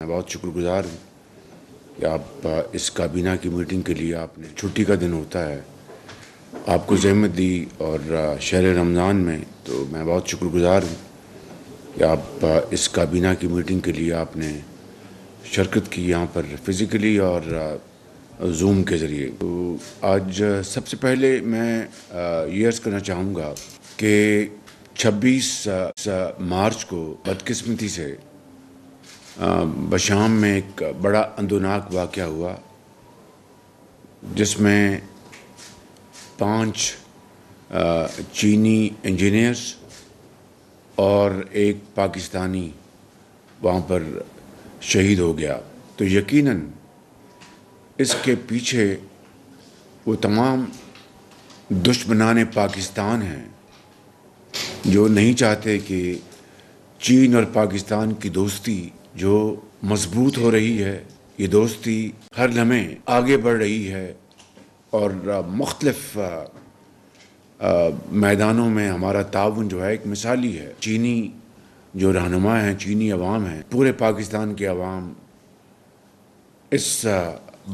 میں بہت شکر گزار ہوں کہ آپ اس کابینہ کی میٹنگ کے لیے آپ نے چھٹی کا دن ہوتا ہے آپ کو زحمت دی اور شہر رمضان میں، تو میں بہت شکر گزار ہوں کہ آپ اس کابینہ کی میٹنگ کے لیے آپ نے شرکت کی یہاں پر فزیکلی اور زوم کے ذریعے۔ تو آج سب سے پہلے میں یہ عرض کرنا چاہوں گا کہ 26 مارچ کو بدقسمتی سے بشام میں ایک بڑا اندوناک واقعہ ہوا جس میں 5 چینی انجینئرز اور ایک پاکستانی وہاں پر شہید ہو گیا۔ تو یقیناً اس کے پیچھے وہ تمام دشمنان پاکستان ہیں جو نہیں چاہتے کہ چین اور پاکستان کی دوستی جو مضبوط ہو رہی ہے، یہ دوستی ہر لمحے آگے بڑھ رہی ہے اور مختلف میدانوں میں ہمارا تعاون جو ہے ایک مثالی ہے۔ چینی جو رہنما ہیں، چینی عوام ہیں، پورے پاکستان کے عوام اس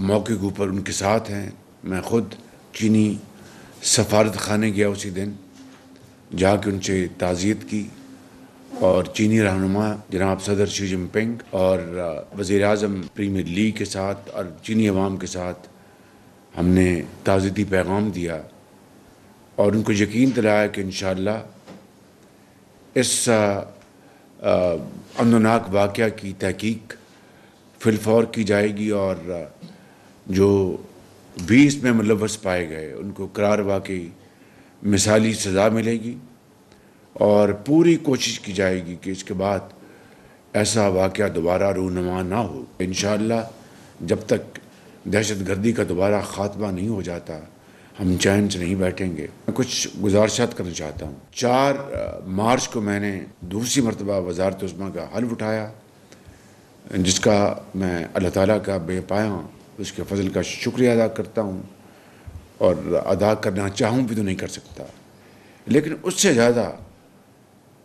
موقع کے اوپر ان کے ساتھ ہیں۔ میں خود چینی سفارت خانے گیا اسی دن، جا کے ان سے تعزیت کی اور چینی رہنما جناب صدر شی جن پنگ اور وزیر اعظم پریمیئر لی کے ساتھ اور چینی عوام کے ساتھ ہم نے تعزیتی پیغام دیا اور ان کو یقین دلایا کہ انشاءاللہ اس اندوناک واقعہ کی تحقیق فی الفور کی جائے گی اور جو بھی اس میں ملوث پائے گئے ان کو قرار واقعی مثالی سزا ملے گی اور پوری کوشش کی جائے گی کہ اس کے بعد ایسا واقعہ دوبارہ رونما نہ ہو۔ انشاءاللہ جب تک دہشت گردی کا دوبارہ خاتمہ نہیں ہو جاتا ہم چین سے نہیں بیٹھیں گے۔ میں کچھ گزارشات کرنا چاہتا ہوں۔ 4 مارچ کو میں نے دوسری مرتبہ وزارت عظمیٰ کا حلف اٹھایا، جس کا میں اللہ تعالیٰ کا بے پایاں اس کے فضل کا شکریہ ادا کرتا ہوں اور ادا کرنا چاہوں بھی تو نہیں کر سکتا، لیکن اس سے زیادہ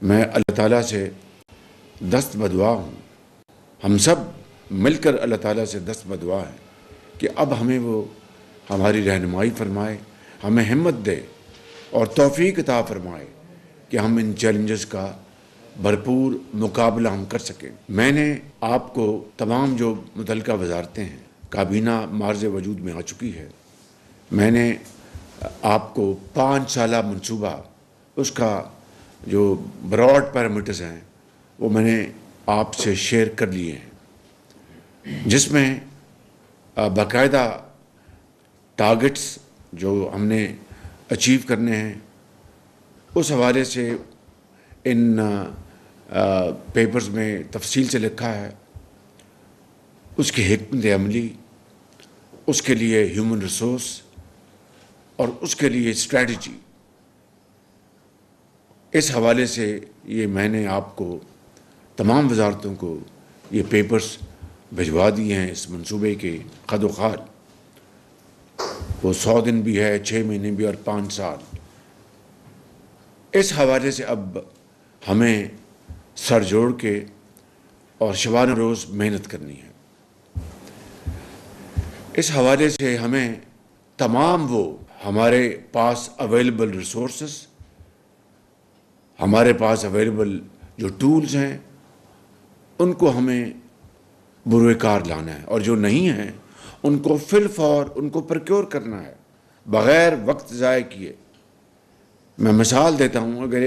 میں اللہ تعالیٰ سے دست بدعا ہوں، ہم سب مل کر اللہ تعالیٰ سے دست بدعا ہیں کہ اب ہمیں وہ ہماری رہنمائی فرمائے، ہمیں ہمت دے اور توفیق عطا فرمائے کہ ہم ان چیلنجز کا بھرپور مقابلہ ہم کر سکیں۔ میں نے آپ کو تمام جو متعلقہ وزارتیں ہیں، کابینہ معرض وجود میں آ چکی ہے، میں نے آپ کو 5 سالہ منصوبہ اس کا جو براڈ پیرامیٹرز ہیں وہ میں نے آپ سے شیئر کر لیے ہیں، جس میں باقاعدہ ٹارگٹس جو ہم نے اچیو کرنے ہیں اس حوالے سے ان پیپرز میں تفصیل سے لکھا ہے، اس کی حکمت عملی، اس کے لیے ہیومن ریسورس اور اس کے لیے اسٹریٹجی، اس حوالے سے یہ میں نے آپ کو تمام وزارتوں کو یہ پیپرز بھجوا دیے ہیں اس منصوبے کے خد و خال۔ وہ 100 دن بھی ہے، 6 مہینے بھی اور 5 سال۔ اس حوالے سے اب ہمیں سر جوڑ کے اور شبانہ روز محنت کرنی ہے۔ اس حوالے سے ہمیں تمام وہ ہمارے پاس اویلیبل ریسورسز، ہمارے پاس اویلیبل جو ٹولز ہیں ان کو ہمیں بروئے کار لانا ہے، اور جو نہیں ہیں ان کو فی الفور ان کو پروکیور کرنا ہے بغیر وقت ضائع کیے۔ میں مثال دیتا ہوں، اگر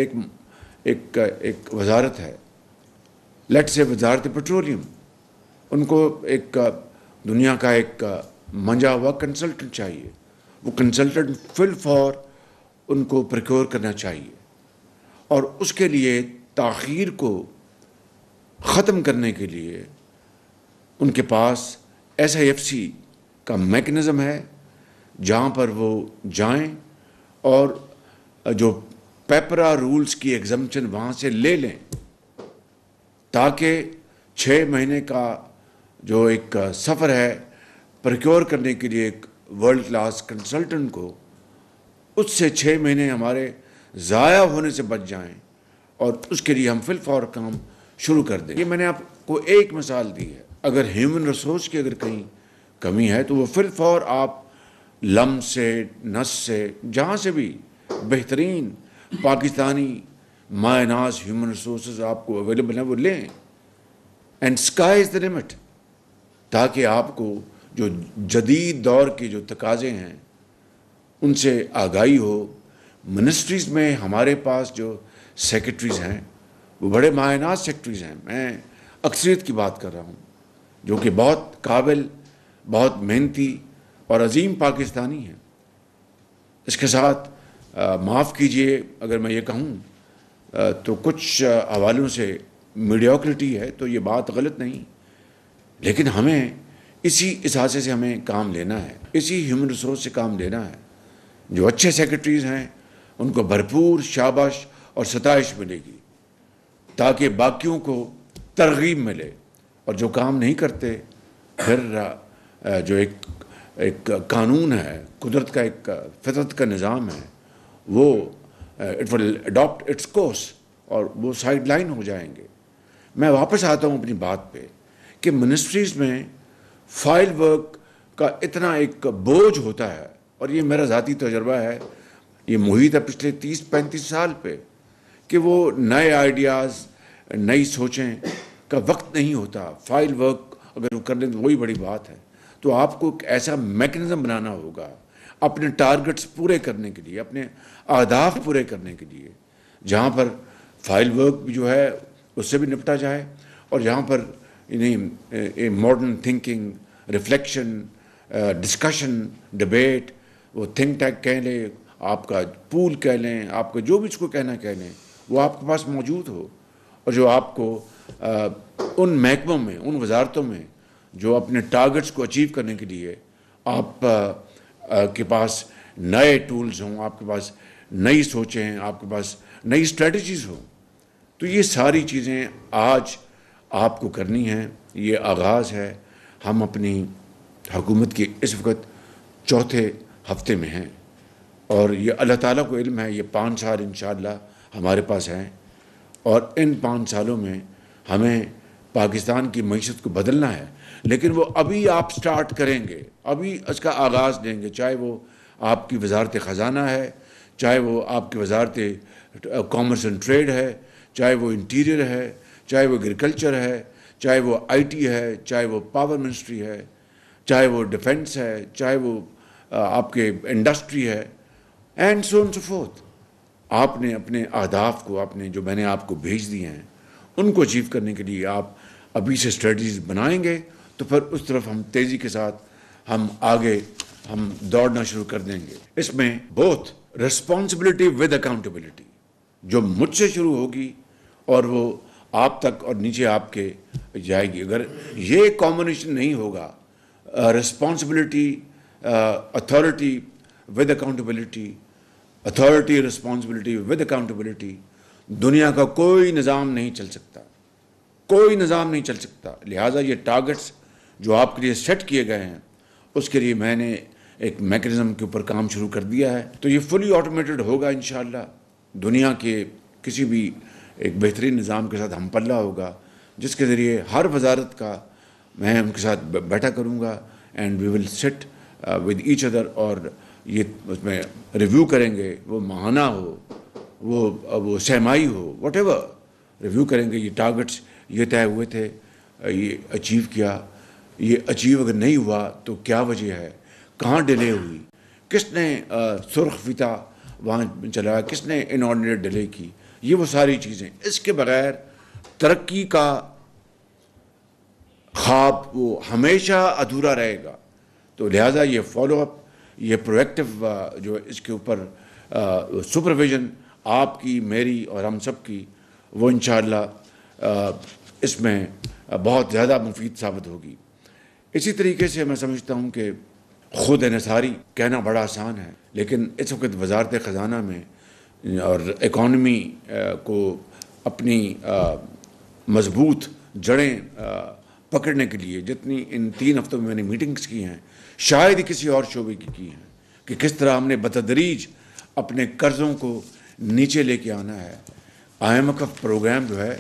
ایک وزارت ہے، لیٹ سے وزارت پیٹرولیم، ان کو ایک دنیا کا ایک منجا ہوا کنسلٹنٹ چاہیے، وہ کنسلٹنٹ فی الفور ان کو پروکیور کرنا چاہیے، اور اس کے لیے تاخیر کو ختم کرنے کے لیے ان کے پاس SIFC کا میکنزم ہے جہاں پر وہ جائیں اور جو پیپرا رولز کی ایگزمپشن وہاں سے لے لیں، تاکہ 6 مہینے کا جو ایک سفر ہے پروکیور کرنے کے لیے ایک ورلڈ کلاس کنسلٹنٹ کو، اس سے 6 مہینے ہمارے ضائع ہونے سے بچ جائیں اور اس کے لیے ہم فی الفور کام شروع کر دیں۔ یہ میں نے آپ کو ایک مثال دی ہے، اگر ہیومن ریسورس کی اگر کہیں کمی ہے تو وہ فی الفور آپ لم سے نس سے جہاں سے بھی بہترین پاکستانی مائع ناز ہیومن ریسورسز آپ کو اویلیبل ہیں وہ لیں، and sky is the limit, تاکہ آپ کو جو جدید دور کے جو تقاضے ہیں ان سے آگاہی ہو۔ منسٹریز میں ہمارے پاس جو سیکرٹریز ہیں وہ بڑے مائع ناز سیکرٹریز ہیں، میں اکثریت کی بات کر رہا ہوں، جو کہ بہت قابل، بہت محنتی اور عظیم پاکستانی ہیں۔ اس کے ساتھ معاف کیجئے اگر میں یہ کہوں تو کچھ حوالوں سے میڈیوکریٹی ہے تو یہ بات غلط نہیں، لیکن ہمیں اسی اثاثے سے ہمیں کام لینا ہے، اسی ہیومن ریسورس سے کام لینا ہے۔ جو اچھے سیکرٹریز ہیں ان کو بھرپور شاباش اور ستائش ملے گی تاکہ باقیوں کو ترغیب ملے، اور جو کام نہیں کرتے پھر جو ایک قانون ہے، قدرت کا ایک فطرت کا نظام ہے، وہ it will adapt its course اور وہ سائیڈ لائن ہو جائیں گے۔ میں واپس آتا ہوں اپنی بات پہ کہ منسٹریز میں فائل ورک کا اتنا ایک بوجھ ہوتا ہے، اور یہ میرا ذاتی تجربہ ہے، یہ محیط ہے پچھلے 30-35 سال پہ، کہ وہ نئے آئیڈیاز، نئی سوچیں کا وقت نہیں ہوتا۔ فائل ورک اگر وہ کر لیں تو وہی بڑی بات ہے۔ تو آپ کو ایک ایسا میکنزم بنانا ہوگا اپنے ٹارگٹس پورے کرنے کے لیے، اپنے اہداف پورے کرنے کے لیے، جہاں پر فائل ورک بھی جو ہے اس سے بھی نپٹا جائے، اور جہاں پر modern thinking, reflection, discussion, debate, وہ تھنک ٹینک کہہ لیں، آپ کا پول کہہ لیں، آپ کا جو بھی اس کو کہنا کہہ لیں، وہ آپ کے پاس موجود ہو، اور جو آپ کو ان محکموں میں، ان وزارتوں میں جو اپنے ٹارگٹس کو اچیو کرنے کے لیے آپ کے پاس نئے ٹولز ہوں، آپ کے پاس نئی سوچیں ہیں، آپ کے پاس نئی اسٹریٹجیز ہوں، تو یہ ساری چیزیں آج آپ کو کرنی ہیں۔ یہ آغاز ہے، ہم اپنی حکومت کے اس وقت چوتھے ہفتے میں ہیں، اور یہ اللہ تعالیٰ کو علم ہے، یہ 5 سال انشاءاللہ ہمارے پاس ہیں، اور ان 5 سالوں میں ہمیں پاکستان کی معیشت کو بدلنا ہے، لیکن وہ ابھی آپ سٹارٹ کریں گے، ابھی اس کا آغاز دیں گے، چاہے وہ آپ کی وزارت خزانہ ہے، چاہے وہ آپ کی وزارت کامرس اینڈ ٹریڈ ہے، چاہے وہ انٹیریئر ہے، چاہے وہ ایگریکلچر ہے، چاہے وہ آئی ٹی ہے، چاہے وہ پاور منسٹری ہے، چاہے وہ ڈیفنس ہے، چاہے وہ آپ کے انڈسٹری ہے، and so and so forth. آپ نے اپنے اہداف کو، جو میں نے آپ کو بھیج دیے ہیں، ان کو اچیو کرنے کے لیے آپ ابھی سے اسٹریٹجیز بنائیں گے تو پھر اس طرف ہم تیزی کے ساتھ ہم آگے دوڑنا شروع کر دیں گے۔ اس میں بوتھ ریسپانسبلٹی ود اکاؤنٹیبلٹی جو مجھ سے شروع ہوگی اور وہ آپ تک اور نیچے آپ کے جائے گی۔ اگر یہ کامبینیشن نہیں ہوگا، responsibility authority with accountability, authority responsibility with accountability, دنیا کا کوئی نظام نہیں چل سکتا، کوئی نظام نہیں چل سکتا۔ لہٰذا یہ ٹارگٹس جو آپ کے لیے سیٹ کیے گئے ہیں، اس کے لیے میں نے ایک میکنزم کے اوپر کام شروع کر دیا ہے، تو یہ فلی آٹومیٹڈ ہوگا انشاءاللہ۔ دنیا کے کسی بھی ایک بہترین نظام کے ساتھ ہم پلہ ہوگا، جس کے ذریعے ہر وزارت کا میں ان کے ساتھ بیٹھا کروں گا، and we will sit with each other, اور یہ اس میں ریویو کریں گے، وہ ماہانہ ہو، وہ سہمائی ہو، واٹ ایور، ریویو کریں گے۔ یہ ٹارگٹس یہ طے ہوئے تھے، یہ اچیو کیا، یہ اچیو اگر نہیں ہوا تو کیا وجہ ہے، کہاں ڈیلے ہوئی، کس نے سرخ فیتہ وہاں چلایا، کس نے انآرڈینیٹ ڈیلے کی، یہ وہ ساری چیزیں۔ اس کے بغیر ترقی کا خواب وہ ہمیشہ ادھورا رہے گا۔ تو لہٰذا یہ فالو اپ، یہ پرویکٹیو جو اس کے اوپر سپرویژن آپ کی، میری اور ہم سب کی، وہ انشاءاللہ اس میں بہت زیادہ مفید ثابت ہوگی۔ اسی طریقے سے میں سمجھتا ہوں کہ خود انحصاری کہنا بڑا آسان ہے، لیکن اس وقت وزارت خزانہ میں اور اکانومی کو اپنی مضبوط جڑیں پکڑنے کے لیے جتنی ان 3 ہفتوں میں میں نے میٹنگز کی ہیں، شاید ہی کسی اور شعبے کی ہیں، کہ کس طرح ہم نے بتدریج اپنے قرضوں کو نیچے لے کے آنا ہے۔ IMF پروگرام جو ہے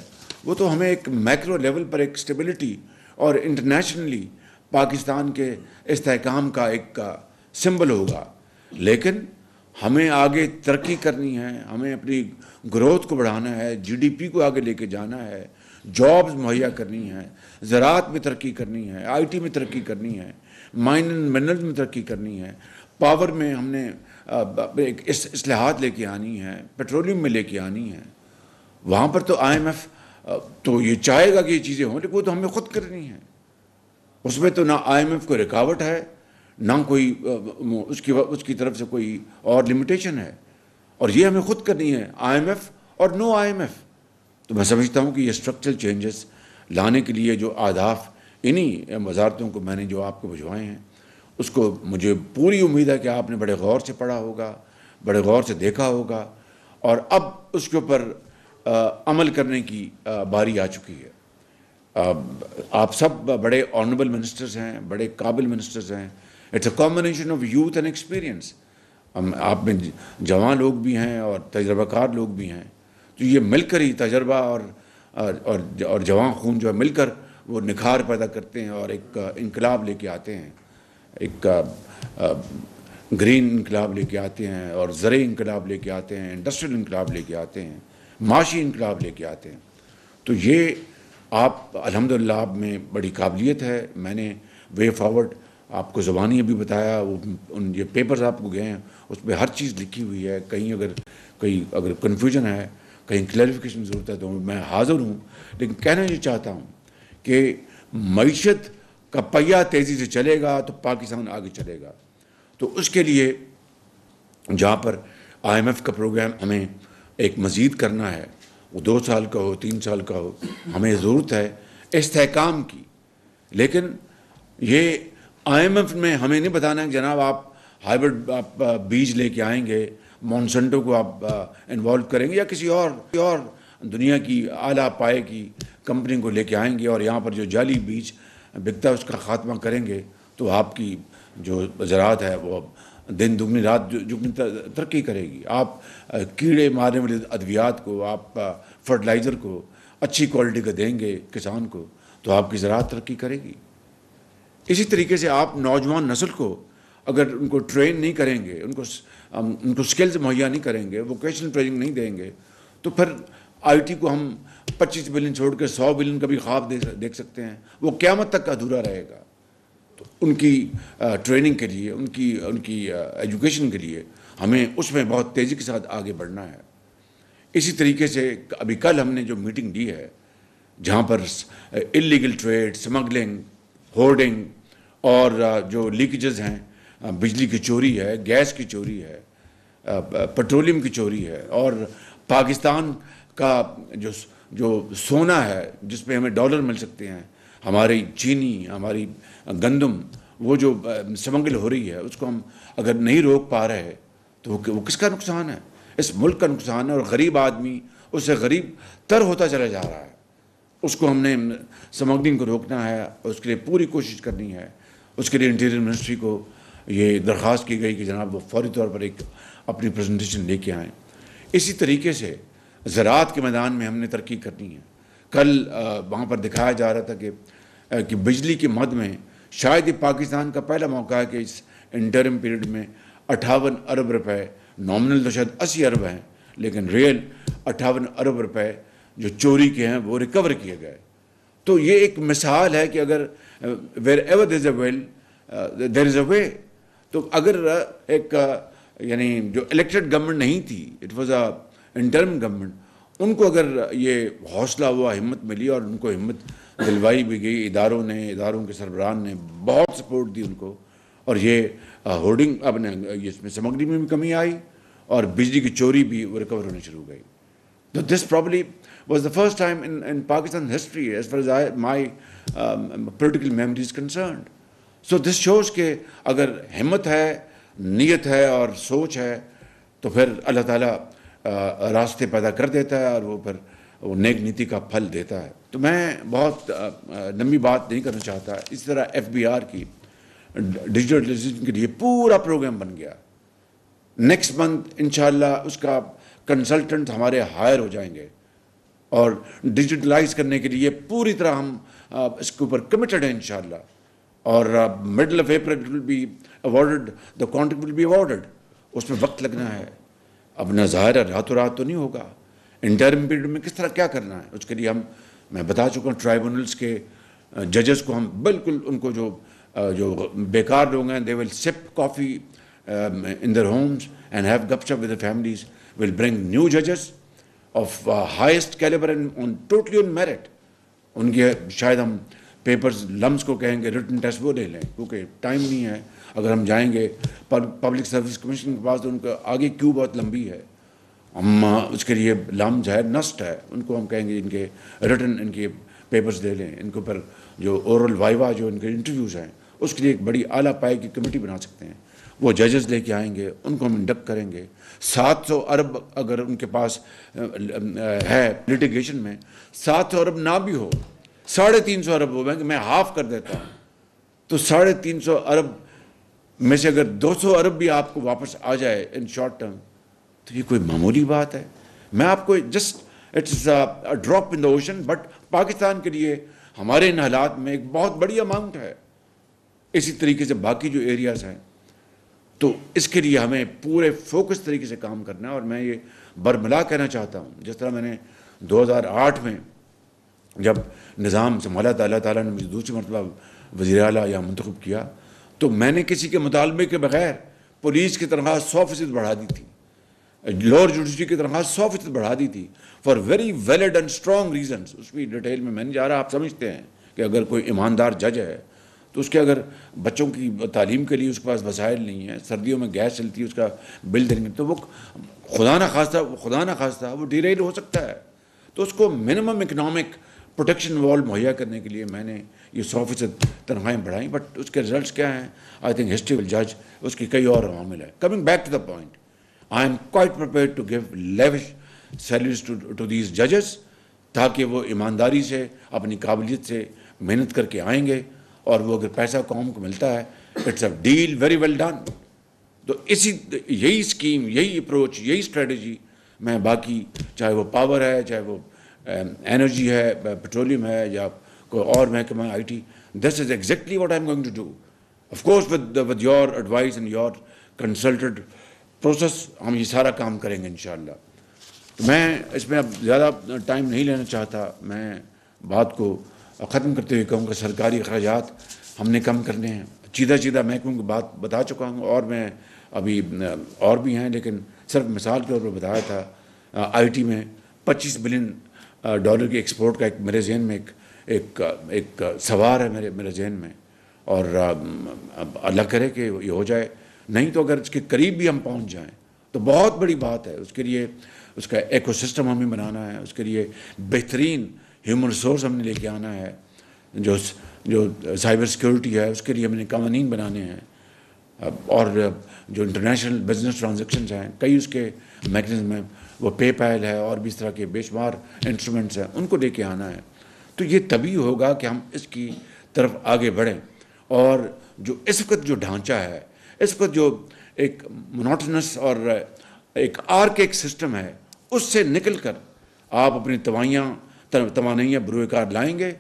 وہ تو ہمیں ایک میکرو لیول پر ایک اسٹیبلٹی اور انٹرنیشنلی پاکستان کے استحکام کا ایک سمبل ہوگا. لیکن ہمیں آگے ترقی کرنی ہے, ہمیں اپنی گروتھ کو بڑھانا ہے, جی ڈی پی کو آگے لے کے جانا ہے, جابز مہیا کرنی ہے, زراعت میں ترقی کرنی ہے, آئی ٹی میں ترقی کرنی ہے, مائن اینڈ منرل میں ترقی کرنی ہے, پاور میں ہم نے اصلاحات لے کے آنی ہے, پیٹرولیم میں لے کے آنی ہے. وہاں پر تو آئی ایم ایف تو یہ چاہے گا کہ یہ چیزیں ہوں, لیکن وہ تو ہمیں خود کرنی ہے. اس میں تو نہ آئی ایم ایف کو رکاوٹ ہے, نہ کوئی اس کی طرف سے کوئی اور لمیٹیشن ہے, اور یہ ہمیں خود کرنی ہے, آئی ایم ایف اور نو آئی ایم ایف. تو میں سمجھتا ہوں کہ یہ اسٹرکچرل چینجز لانے کے لیے جو اہداف انہی وزارتوں کو میں نے جو آپ کو بھجوائے ہیں, اس کو مجھے پوری امید ہے کہ آپ نے بڑے غور سے پڑھا ہوگا, بڑے غور سے دیکھا ہوگا, اور اب اس کے اوپر عمل کرنے کی باری آ چکی ہے. آپ سب بڑے آنریبل منسٹرز ہیں, بڑے قابل منسٹرز ہیں. It's a combination of youth and experience. آپ میں جوان لوگ بھی ہیں اور تجربہ کار لوگ بھی ہیں, تو یہ مل کر ہی تجربہ اور جوان خون جو ہے مل کر وہ نکھار پیدا کرتے ہیں اور ایک انقلاب لے کے آتے ہیں, ایک گرین انقلاب لے کے آتے ہیں, اور زرعی انقلاب لے کے آتے ہیں, انڈسٹریل انقلاب لے کے آتے ہیں, معاشی انقلاب لے کے آتے ہیں. تو یہ آپ الحمدللہ آپ میں بڑی قابلیت ہے. میں نے وے فارورڈ آپ کو زبانی ابھی بتایا, وہ یہ پیپرز آپ کو گئے ہیں اس پہ ہر چیز لکھی ہوئی ہے. کہیں اگر کنفیوژن ہے, کہیں کلیریفیکیشن ضرورت ہے تو میں حاضر ہوں. لیکن کہنا یہ چاہتا ہوں کہ معیشت کا پہیہ تیزی سے چلے گا تو پاکستان آگے چلے گا. تو اس کے لیے جہاں پر آئی ایم ایف کا پروگرام ہمیں ایک مزید کرنا ہے, وہ 2 سال کا ہو, 3 سال کا ہو, ہمیں ضرورت ہے استحکام کی. لیکن یہ آئی ایم ایف میں ہمیں نہیں بتانا ہے کہ جناب آپ ہائیبرڈ آپ بیج لے کے آئیں گے, مونسنٹو کو آپ انوالو کریں گے, یا کسی اور دنیا کی اعلیٰ پائے کی کمپنی کو لے کے آئیں گے, اور یہاں پر جو جعلی بیج بکتا ہے اس کا خاتمہ کریں گے, تو آپ کی جو زراعت ہے وہ دن دگنی رات دگنی ترقی کرے گی. آپ کیڑے مارنے والے ادویات کو, آپ فرٹیلائزر کو اچھی کوالٹی کا دیں گے کسان کو, تو آپ کی زراعت ترقی کرے گی. اسی طریقے سے آپ نوجوان نسل کو اگر ان کو ٹرین نہیں کریں گے, ان کو سکلز مہیا نہیں کریں گے, ووکیشنل ٹریننگ نہیں دیں گے, تو پھر آئی ٹی کو ہم 25 بلین چھوڑ کے 100 بلین کا بھی خواب دیکھ سکتے ہیں, وہ قیامت تک ادھورا رہے گا. تو ان کی ٹریننگ کے لیے, ان کی ایجوکیشن کے لیے ہمیں اس میں بہت تیزی کے ساتھ آگے بڑھنا ہے. اسی طریقے سے ابھی کل ہم نے جو میٹنگ دی ہے, جہاں پر انلیگل ٹریڈ, سمگلنگ, ہورڈنگ اور جو لیکیجز ہیں, بجلی کی چوری ہے, گیس کی چوری ہے, پیٹرولیم کی چوری ہے, اور پاکستان کا جو سونا ہے جس پہ ہمیں ڈالر مل سکتے ہیں, ہماری چینی, ہماری گندم, وہ جو سمگل ہو رہی ہے, اس کو ہم اگر نہیں روک پا رہے تو وہ کس کا نقصان ہے؟ اس ملک کا نقصان ہے. اور غریب آدمی اس سے غریب تر ہوتا چلا جا رہا ہے. اس کو ہم نے سمگلنگ کو روکنا ہے, اس کے لیے پوری کوشش کرنی ہے. اس کے لیے انٹیریئر منسٹری کو یہ درخواست کی گئی کہ جناب وہ فوری طور پر ایک اپنی پریزنٹیشن لے کے آئیں. اسی طریقے سے زراعت کے میدان میں ہم نے ترقی کرنی ہے. کل وہاں پر دکھایا جا رہا تھا کہ بجلی کے مد میں شاید یہ پاکستان کا پہلا موقع ہے کہ اس انٹرم پیریڈ میں 58 ارب روپے, نامنل تو شاید 80 ارب ہیں, لیکن ریئل 58 ارب روپے جو چوری کے ہیں وہ ریکور کیے گئے. تو یہ ایک مثال ہے کہ اگر where ever there is a well there از اے وے. تو اگر ایک یعنی جو الیکٹڈ گورنمنٹ نہیں تھی, it was a interim government, ان کو اگر یہ حوصلہ ہوا, ہمت ملی, اور ان کو ہمت دلوائی بھی گئی, اداروں کے سربراہان نے بہت سپورٹ دی ان کو, اور یہ ہورڈنگ اب اس میں سمگلنگ میں بھی کمی آئی, اور بجلی کی چوری بھی ریکور ہونے شروع ہو گئی. تو this probably was the first time in Pakistan history as far as my political memory is concerned. So this shows کہ اگر ہمت ہے, نیت ہے اور سوچ ہے, تو پھر اللہ تعالیٰ راستے پیدا کر دیتا ہے, اور وہ پھر وہ نیک نیتی کا پھل دیتا ہے. تو میں بہت لمبی بات نہیں کرنا چاہتا. اس طرح FBR کی ڈیجیٹلائزیشن کے لیے پورا پروگرام بن گیا. نیکسٹ منتھ انشاءاللہ اس کا کنسلٹنٹ ہمارے ہائر ہو جائیں گے. اور ڈیجیٹلائز کرنے کے لیے پوری طرح ہم اس کے اوپر کمیٹڈ ہیں انشاءاللہ. اور middle of April will be awarded, the contract will be awarded. اس میں وقت لگنا ہے. اپنا ظاہر ہے راتوں رات تو نہیں ہوگا. انٹرم پیریڈ میں کس طرح کیا کرنا ہے اس کے لیے میں بتا چکا ہوں. ٹرائبونلس کے ججز کو ہم بالکل ان کو جو بیکار لوگ ہیں, دے ول سپ کافی in their homes and have gup-shop with their families. Will bring new judges of highest caliber and totally on merit. ان کے شاید ہم پیپرز لمس کو کہیں گے ریٹن ٹیسٹ وہ لے لیں, کیونکہ ٹائم نہیں ہے. اگر ہم جائیں گے پبلک سروس کمیشن کے پاس تو ان کا آگے کیو بہت لمبی ہے. ہم اس کے لیے لمز ہے, نسٹ ہے, ان کو ہم کہیں گے ان کے ریٹن ان کے پیپرز لے لیں. ان کے اوپر جو اورل وائوا جو ان کے انٹرویوز ہیں اس کے لیے ایک بڑی اعلیٰ پائے کی کمیٹی بنا سکتے ہیں. وہ ججز لے کے آئیں گے, ان کو ہم انڈکٹ کریں گے. 700 ارب اگر ان کے پاس ہے لیٹیگیشن میں, 700 ارب نہ بھی ہو, 350 ارب ہو, میں ہاف کر دیتا ہوں. تو 350 ارب میں سے اگر 200 ارب بھی آپ کو واپس آ جائے ان شارٹ ٹرم, تو یہ کوئی معمولی بات ہے. میں آپ کو just it's a drop in the ocean, but Pakistan کے لیے ہمارے ان حالات میں ایک بہت بڑی اماؤنٹ ہے. اسی طریقے سے باقی جو ایریاز ہیں, تو اس کے لیے ہمیں پورے فوکس طریقے سے کام کرنا ہے. اور میں یہ برملا کہنا چاہتا ہوں, جس طرح میں نے 2008 میں جب نظام سنبھالا تھا, اللہ تعالیٰ نے مجھے دوسری مرتبہ وزیر اعلیٰ یا منتخب کیا, تو میں نے کسی کے مطالبے کے بغیر پولیس کی تنخواہ 100% بڑھا دی تھی, لوور جوڈیشری کی تنخواہ 100% بڑھا دی تھی, for very valid and strong reasons. اس کی ڈیٹیل میں نہیں جا رہا. آپ سمجھتے ہیں کہ اگر کوئی ایماندار جج ہے تو اس کے اگر بچوں کی تعلیم کے لیے اس کے پاس وسائل نہیں ہیں, سردیوں میں گیس چلتی ہے, اس کا بل دینے میں, تو وہ خدا نہ خواستہ وہ ڈیریل ہو سکتا ہے. تو اس کو منیمم اکنامک پروٹیکشن وال مہیا کرنے کے لیے میں نے یہ 100% تنخواہیں بڑھائیں. بٹ اس کے رزلٹس کیا ہیں, آئی تھنک ہسٹری ول جج. اس کی کئی اور عوامل ہیں. Coming back to the point, I am quite prepared to give lavish salaries to these ججز, تاکہ وہ ایمانداری سے اپنی قابلیت سے محنت کر کے آئیں گے, اور وہ اگر پیسہ قوم کو ملتا ہے, it's a deal very well done. تو یہی اسکیم, یہی اپروچ, یہی اسٹریٹجی میں باقی چاہے وہ پاور ہے, چاہے وہ انرجی ہے, پیٹرولیم ہے, یا کوئی اور محکمہ I T, this is exactly what I am going to do. Of course with your advice and your consulted process ہم یہ سارا کام کریں گے انشاءاللہ. تو میں اس میں اب زیادہ ٹائم نہیں لینا چاہتا. میں بات کو ختم کرتے ہوئے کہوں گا سرکاری اخراجات ہم نے کم کرنے ہیں. چیدہ محکموں کی بات بتا چکا ہوں, اور میں ابھی اور بھی ہیں, لیکن صرف مثال کے طور پر بتایا تھا. آئی ٹی میں $25 بلین کی ایکسپورٹ کا ایک میرے ذہن میں ایک سوار ہے میرے ذہن میں, اور اللہ کرے کہ یہ ہو جائے. نہیں تو اگر اس کے قریب بھی ہم پہنچ جائیں تو بہت بڑی بات ہے. اس کے لیے اس کا ایکو سسٹم ہمیں بنانا ہے, اس کے لیے بہترین ہیومن ریسورس ہم نے لے کے آنا ہے. جو سائبر سیکیورٹی ہے اس کے لیے ہم نے قوانین بنانے ہیں, اور جو انٹرنیشنل بزنس ٹرانزیکشنز ہیں کئی اس کے میکنزم ہیں, وہ پے پیل ہے اور بھی اس طرح کے بے شمار انسٹرومنٹس ہیں, ان کو لے کے آنا ہے. تو یہ تبھی ہوگا کہ ہم اس کی طرف آگے بڑھیں. اور جو اس وقت جو ڈھانچہ ہے, اس وقت جو ایک مونوٹنس اور ایک آرکیک سسٹم ہے, اس سے نکل کر آپ اپنی توانائیاں بروئے کار لائیں گے,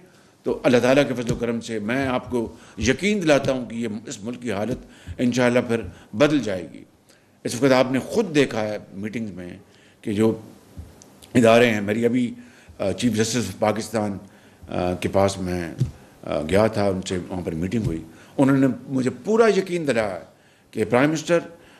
تو اللہ تعالیٰ کے فضل و کرم سے میں آپ کو یقین دلاتا ہوں کہ یہ اس ملک کی حالت انشاءاللہ پھر بدل جائے گی. اس وقت آپ نے خود دیکھا ہے میٹنگز میں کہ جو ادارے ہیں, میری ابھی چیف جسٹس آف پاکستان کے پاس میں گیا تھا, ان سے وہاں پر میٹنگ ہوئی. انہوں نے مجھے پورا یقین دلایا کہ پرائم منسٹر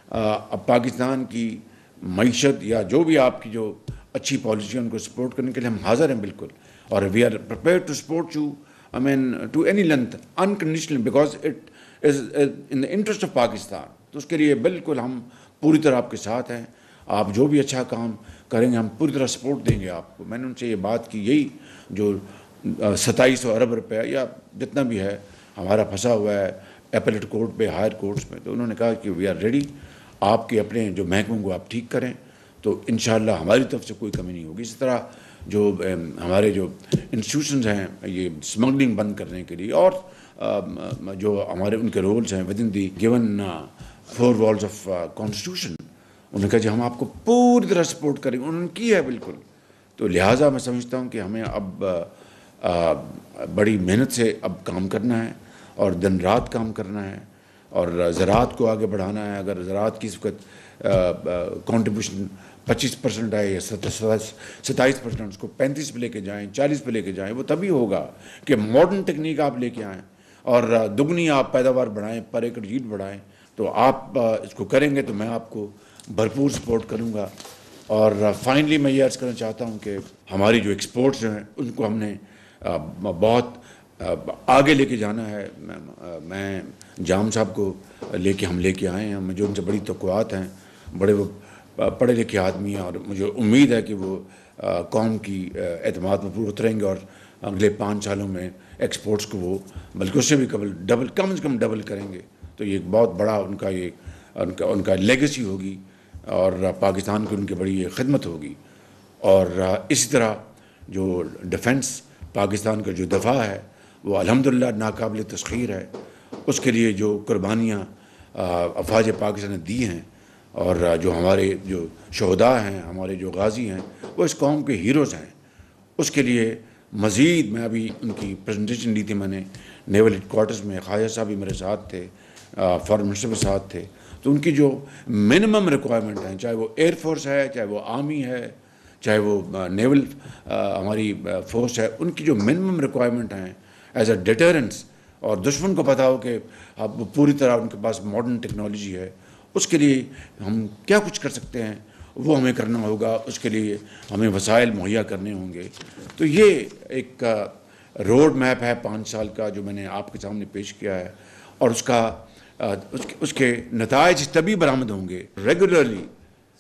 اب پاکستان کی معیشت یا جو بھی آپ کی جو اچھی پالیسی ہے ان کو سپورٹ کرنے کے لیے ہم حاضر ہیں بالکل, اور we are prepared to support you, I mean to any length unconditionally, because it is in the interest of Pakistan. تو اس کے لیے بالکل ہم پوری طرح آپ کے ساتھ ہیں. آپ جو بھی اچھا کام کریں گے ہم پوری طرح سپورٹ دیں گے آپ کو. میں نے ان سے یہ بات کی, یہی جو 2700 ارب روپیہ یا جتنا بھی ہے ہمارا پھنسا ہوا ہے ایپلیٹ کورٹ پہ, ہائر کورٹس میں, تو انہوں نے کہا کہ وی آر ریڈی, آپ کے اپنے جو محکموں کو آپ ٹھیک کریں تو انشاءاللہ ہماری طرف سے کوئی کمی نہیں ہوگی. اسی طرح جو ہمارے جو انسٹیٹیوشنز ہیں یہ اسمگلنگ بند کرنے کے لیے, اور جو ہمارے ان کے رولز ہیں with in the given 4 walls of constitution, انہوں نے کہا جی ہم آپ کو پوری طرح سپورٹ کریں گے. انہوں نے کی ہے بالکل. تو لہٰذا میں سمجھتا ہوں کہ ہمیں اب بڑی محنت سے اب کام کرنا ہے اور دن رات کام کرنا ہے اور زراعت کو آگے بڑھانا ہے. اگر زراعت کی اس وقت کنٹریبیوشن 25% آئے یا 27%، اس کو 35 پہ لے کے جائیں، 40 پہ لے کے جائیں، وہ تبھی ہوگا کہ ماڈرن ٹیکنیک آپ لے کے آئیں اور دگنی آپ پیداوار بڑھائیں، پر ایکڑ ییلڈ بڑھائیں. تو آپ اس کو کریں گے تو میں آپ کو بھرپور سپورٹ کروں گا. اور فائنلی میں یہ عرض کرنا چاہتا ہوں کہ ہماری جو ایکسپورٹس ہیں ان کو ہم نے بہت آگے لے کے جانا ہے. میں جام صاحب کو ہم لے کے آئے ہیں، مجھے ان سے بڑی توقعات ہیں. بڑے وہ پڑھے لکھے آدمی ہیں اور مجھے امید ہے کہ وہ قوم کی اعتماد میں پورے اتریں گے اور اگلے 5 سالوں میں ایکسپورٹس کو وہ بلکہ اس سے بھی ڈبل، کم از کم ڈبل کریں گے. تو یہ ایک بہت بڑا ان کا لیگیسی ہوگی اور پاکستان کو ان کی بڑی خدمت ہوگی. اور اسی طرح جو ڈیفنس پاکستان کا جو دفاع ہے وہ الحمدللہ ناقابل تسخیر ہے. اس کے لیے جو قربانیاں افواج پاکستان نے دی ہیں اور جو ہمارے جو شہداء ہیں، ہمارے جو غازی ہیں، وہ اس قوم کے ہیروز ہیں. اس کے لیے مزید میں ابھی ان کی پریزنٹیشن لی تھی میں نے نیول ہیڈ کوارٹرز میں. خواجہ صاحب بھی میرے ساتھ تھے، فارن منسٹر کے ساتھ تھے. تو ان کی جو منیمم ریکوائرمنٹ ہیں، چاہے وہ ایئر فورس ہے، چاہے وہ آرمی ہے، چاہے وہ نیول ہماری فورس ہے، ان کی جو منیمم ریکوائرمنٹ ہیں ایز اے ڈیٹرنس، اور دشمن کو پتا ہو کہ اب پوری طرح ان کے پاس ماڈرن ٹیکنالوجی ہے، اس کے لیے ہم کیا کچھ کر سکتے ہیں وہ ہمیں کرنا ہوگا. اس کے لیے ہمیں وسائل مہیا کرنے ہوں گے. تو یہ ایک روڈ میپ ہے 5 سال کا جو میں نے آپ کے سامنے پیش کیا ہے، اور اس کے نتائج تبھی برآمد ہوں گے ریگولرلی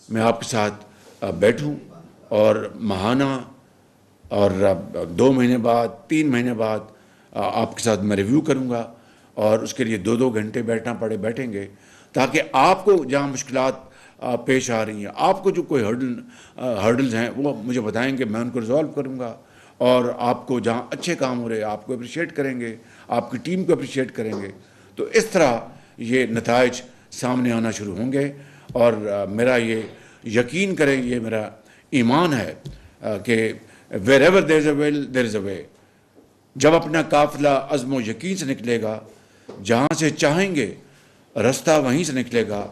میں آپ کے ساتھ بیٹھوں اور ماہانہ اور 2 مہینے بعد 3 مہینے بعد آپ کے ساتھ میں ریویو کروں گا. اور اس کے لیے 2 گھنٹے بیٹھیں گے تاکہ آپ کو جہاں مشکلات پیش آ رہی ہیں، آپ کو جو کوئی ہرڈلز ہیں وہ مجھے بتائیں گے، میں ان کو ریزالو کروں گا. اور آپ کو جہاں اچھے کام ہو رہے آپ کو اپریشیٹ کریں گے، آپ کی ٹیم کو اپریشیٹ کریں گے. تو اس طرح یہ نتائج سامنے آنا شروع ہوں گے. اور میرا یہ یقین کریں، یہ میرا ایمان ہے کہ wherever there is a will there is a way. جب اپنا قافلہ عزم و یقین سے نکلے گا، جہاں سے چاہیں گے رستہ وہیں سے نکلے گا.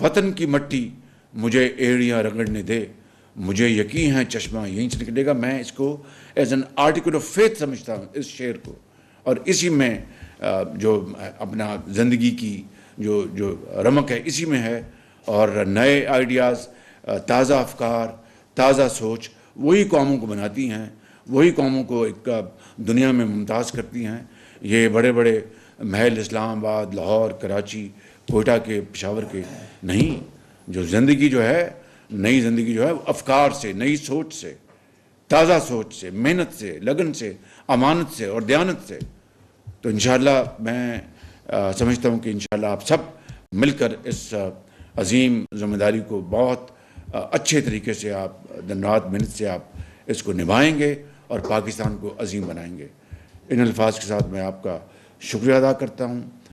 وطن کی مٹی مجھے ایڑیاں رگڑنے دے، مجھے یقین ہے چشمہ یہیں سے نکلے گا. میں اس کو as an article of faith سمجھتا ہوں اس شعر کو. اور اسی میں جو اپنا زندگی کی جو رمق ہے اسی میں ہے. اور نئے آئیڈیاز، تازہ افکار، تازہ سوچ وہی قوموں کو بناتی ہیں، وہی قوموں کو ایک دنیا میں ممتاز کرتی ہیں. یہ بڑے بڑے محل اسلام آباد، لاہور، کراچی، کوئٹہ کے، پشاور کے نہیں. جو زندگی جو ہے، نئی زندگی جو ہے، افکار سے، نئی سوچ سے، تازہ سوچ سے، محنت سے، لگن سے، امانت سے اور دیانت سے. تو انشاءاللہ میں سمجھتا ہوں کہ انشاءاللہ آپ سب مل کر اس عظیم ذمہ داری کو بہت اچھے طریقے سے آپ دن رات محنت سے آپ اس کو نبھائیں گے اور پاکستان کو عظیم بنائیں گے. ان الفاظ کے ساتھ میں آپ کا شکریہ ادا کرتا ہوں.